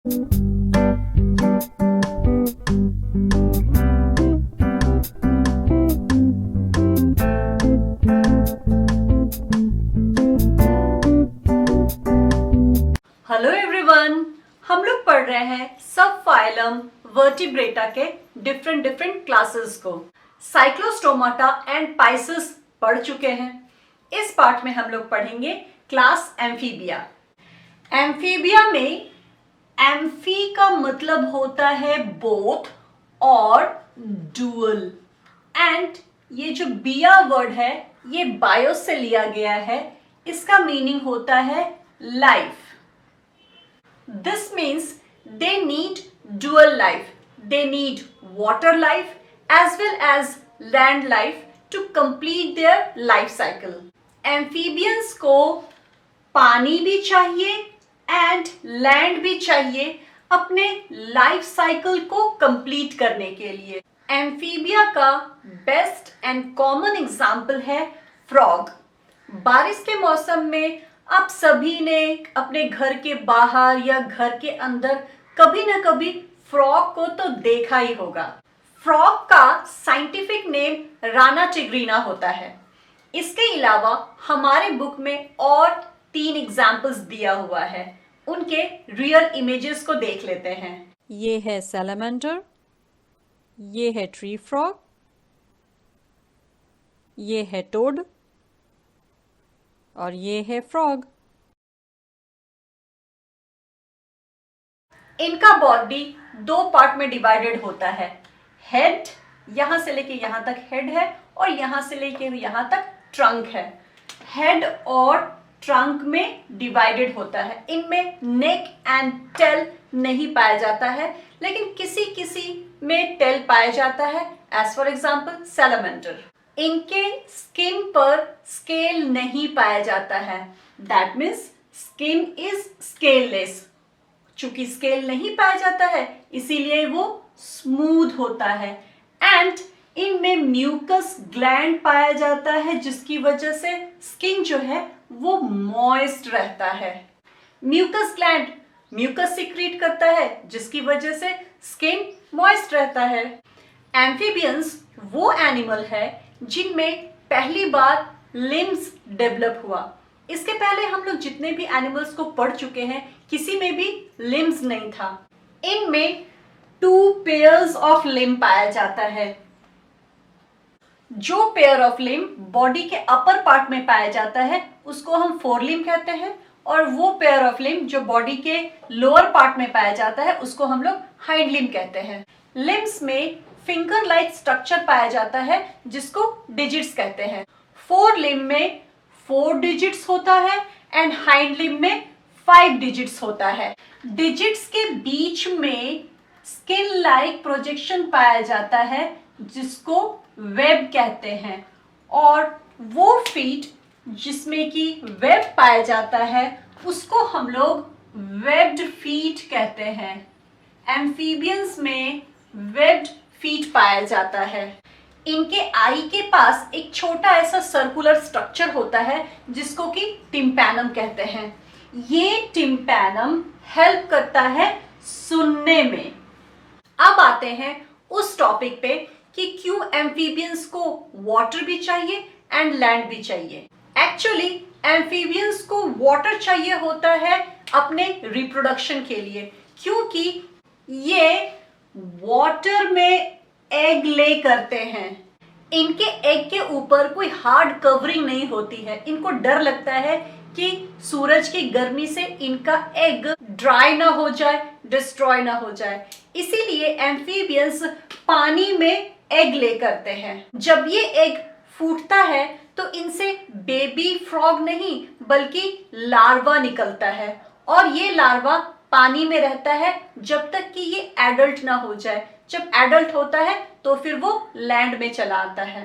Hello everyone, हम लोग पढ़ रहे हैं सब फाइलम वर्टिब्रेटा के डिफरेंट क्लासेस को। साइक्लोस्टोमाटा एंड पाइसेस पढ़ चुके हैं। इस पार्ट में हम लोग पढ़ेंगे क्लास एम्फीबिया। एम्फीबिया में एम्फी का मतलब होता है बोथ और डुअल, एंड ये जो बिया वर्ड है ये बायो से लिया गया है। इसका मीनिंग होता है life. This means they need dual life. They need water life as well as land life to complete their life cycle. Amphibians को पानी भी चाहिए and land भी चाहिए अपने लाइफ साइकिल को कंप्लीट करने के लिए। एम्फीबिया का बेस्ट एंड कॉमन एग्जाम्पल है फ्रॉग। बारिश के मौसम में आप सभी ने अपने घर के बाहर या घर के अंदर कभी ना कभी फ्रॉग को तो देखा ही होगा। फ्रॉग का साइंटिफिक नेम राना टिग्रीना होता है। इसके अलावा हमारे बुक में और 3 एग्जाम्पल्स दिया हुआ है। उनके रियल इमेजेस को देख लेते हैं। ये है सैलामेंडर, ये है ट्री फ्रॉग, ये है टोड और ये है फ्रॉग। इनका बॉडी 2 पार्ट में डिवाइडेड होता है। हेड, यहां से लेके यहां तक हेड है और यहां से लेके यहां तक ट्रंक है। हेड और ट्रंक में डिवाइडेड होता है। इनमें नेक एंड टेल नहीं पाया जाता है, लेकिन किसी किसी में टेल पाया जाता है। As for example salamander. इनके स्किन पर स्केल नहीं पाया जाता है। That means skin is scaleless. चूंकि स्केल नहीं पाया जाता है इसीलिए वो स्मूथ होता है। एंड इनमें म्यूकस ग्लैंड पाया जाता है, जिसकी वजह से स्किन जो है वो मॉइस्ट रहता है। म्यूकस ग्लैंड म्यूकस सिक्रीट करता है, जिसकी वजह से स्किन मॉइस्ट रहता है। एम्फीबियंस वो एनिमल है जिनमें पहली बार लिम्स डेवलप हुआ। इसके पहले हम लोग जितने भी एनिमल्स को पढ़ चुके हैं किसी में भी लिम्स नहीं था। इनमें 2 पेयर्स ऑफ लिम्ब पाया जाता है। जो पेयर ऑफ लिम्ब बॉडी के अपर पार्ट में पाया जाता है उसको हम फोरलिम्ब कहते हैं, और वो पेयर ऑफ लिम्ब जो बॉडी के लोअर पार्ट में पाया जाता है उसको हम लोग हाइंड लिम्ब कहते हैं। लिम्स में फिंगर लाइक स्ट्रक्चर पाया जाता है जिसको डिजिट्स कहते हैं। फोर लिम्ब में 4 डिजिट्स होता है एंड हाइंड लिम्ब में 5 डिजिट्स होता है। डिजिट्स के बीच में स्किन लाइक प्रोजेक्शन पाया जाता है जिसको वेब कहते हैं, और वो फीट जिसमें कि वेब पाया जाता है उसको हम लोग वेब्ड फीट कहते हैं। एम्फीबियंस में वेब्ड फीट पाया जाता है। इनके आई के पास एक छोटा ऐसा सर्कुलर स्ट्रक्चर होता है जिसको कि टिम्पैनम कहते हैं। ये टिम्पैनम हेल्प करता है सुनने में। अब आते हैं उस टॉपिक पे कि क्यों एम्फीबियंस को वाटर भी चाहिए एंड लैंड भी चाहिए। एक्चुअली एम्फीबियंस को वाटर चाहिए होता है अपने रिप्रोडक्शन के लिए, क्योंकि ये वाटर में एग ले करते हैं। इनके एग के ऊपर कोई हार्ड कवरिंग नहीं होती है। इनको डर लगता है कि सूरज की गर्मी से इनका एग ड्राई ना हो जाए, डिस्ट्रॉय ना हो जाए, इसीलिए एम्फीबियंस पानी में एग ले करते हैं। जब ये एग फूटता है तो इनसे बेबी फ्रॉग नहीं बल्कि लार्वा निकलता है, और ये लार्वा पानी में रहता है जब तक कि ये एडल्ट ना हो जाए। जब एडल्ट होता है तो फिर वो लैंड में चला आता है।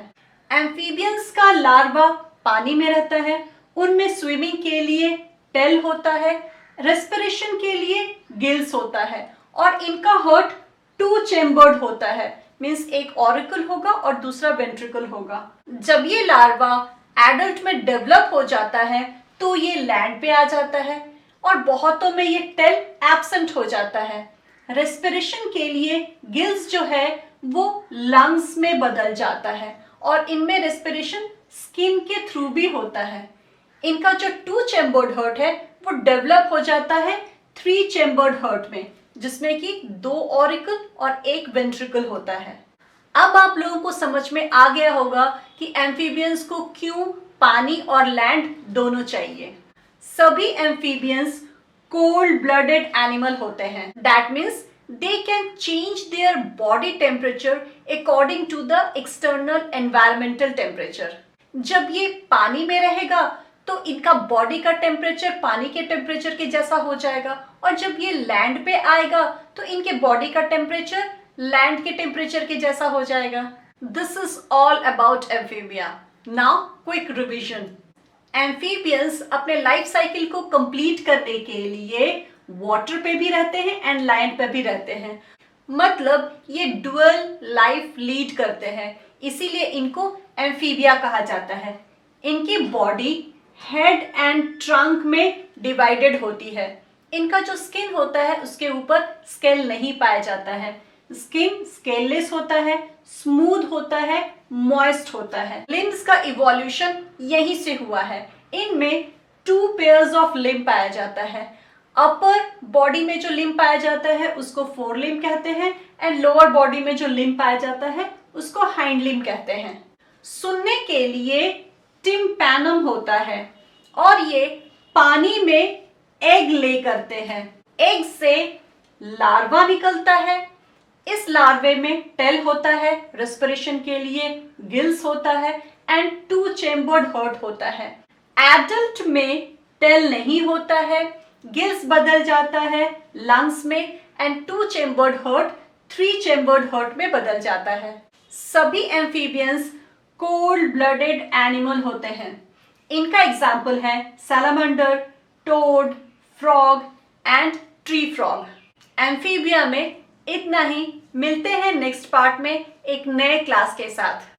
एम्फीबियंस का लार्वा पानी में रहता है। उनमें स्विमिंग के लिए टेल होता है, रेस्पिरेशन के लिए गिल्स होता है, और इनका हार्ट 2 चेम्बर्ड होता है। मीन्स एक ऑरिकल होगा और दूसरा वेंट्रिकल होगा। जब ये लार्वा एडल्ट में डेवलप हो जाता है तो ये लैंड पे आ जाता है, और बहुतों में ये टेल एब्सेंट हो जाता है। रेस्पिरेशन के लिए गिल्स जो है वो लंग्स में बदल जाता है और इनमें रेस्पिरेशन स्किन के थ्रू भी होता है। इनका जो 2 चैम्बर्ड हार्ट है वो डेवलप हो जाता है 3 चैम्बर्ड हार्ट में, जिसमें कि 2 ऑरिकल और 1 वेंट्रिकल होता है। अब आप लोगों को समझ में आ गया होगा कि एम्फीबियंस को क्यों पानी और लैंड दोनों चाहिए। सभी एम्फीबियंस कोल्ड ब्लडेड एनिमल होते हैं। That means they can change their body temperature according to the external environmental temperature। जब ये पानी में रहेगा तो इनका बॉडी का टेम्परेचर पानी के टेम्परेचर के जैसा हो जाएगा, और जब ये लैंड पे आएगा तो इनके बॉडी का टेम्परेचर लैंड के टेम्परेचर के जैसा हो जाएगा। This is all about amphibia. Now quick revision. Amphibians अपने लाइफ साइकिल को कंप्लीट करने के लिए वाटर पे भी रहते हैं एंड लैंड पे भी रहते हैं, मतलब ये डुअल लाइफ लीड करते हैं, इसीलिए इनको एम्फीबिया कहा जाता है। इनकी बॉडी हेड एंड ट्रंक में डिवाइडेड होती है। इनका जो स्किन होता है उसके ऊपर स्केल नहीं पाया जाता है। स्किन स्केललेस होता है, स्मूथ होता है, मॉइस्ट होता है। लिम्स का इवोल्यूशन यहीं से हुआ है। इनमें 2 पेयर्स ऑफ लिम्ब पाया जाता है। अपर बॉडी में जो लिम्ब पाया जाता है उसको फोर लिम्ब कहते हैं एंड लोअर बॉडी में जो लिम्ब पाया जाता है उसको हाइंड लिम्ब कहते हैं। सुनने के लिए टिम्पैनम होता है और ये पानी में एग ले करते हैं। एग से लार्वा निकलता है। इस लार्वे में टेल होता है, रेस्पिरेशन के लिए गिल्स होता है एंड 2 चैम्बर्ड हार्ट होता है। एडल्ट में टेल नहीं होता है, गिल्स बदल जाता है लंग्स में and 2 chambered heart 3 chambered heart में बदल जाता है। सभी एम्फीबियंस कोल्ड ब्लडेड एनिमल होते हैं। इनका एग्जाम्पल है salamander, toad, frog and tree frog. Amphibia में इतना ही। मिलते हैं नेक्स्ट पार्ट में एक नए क्लास के साथ।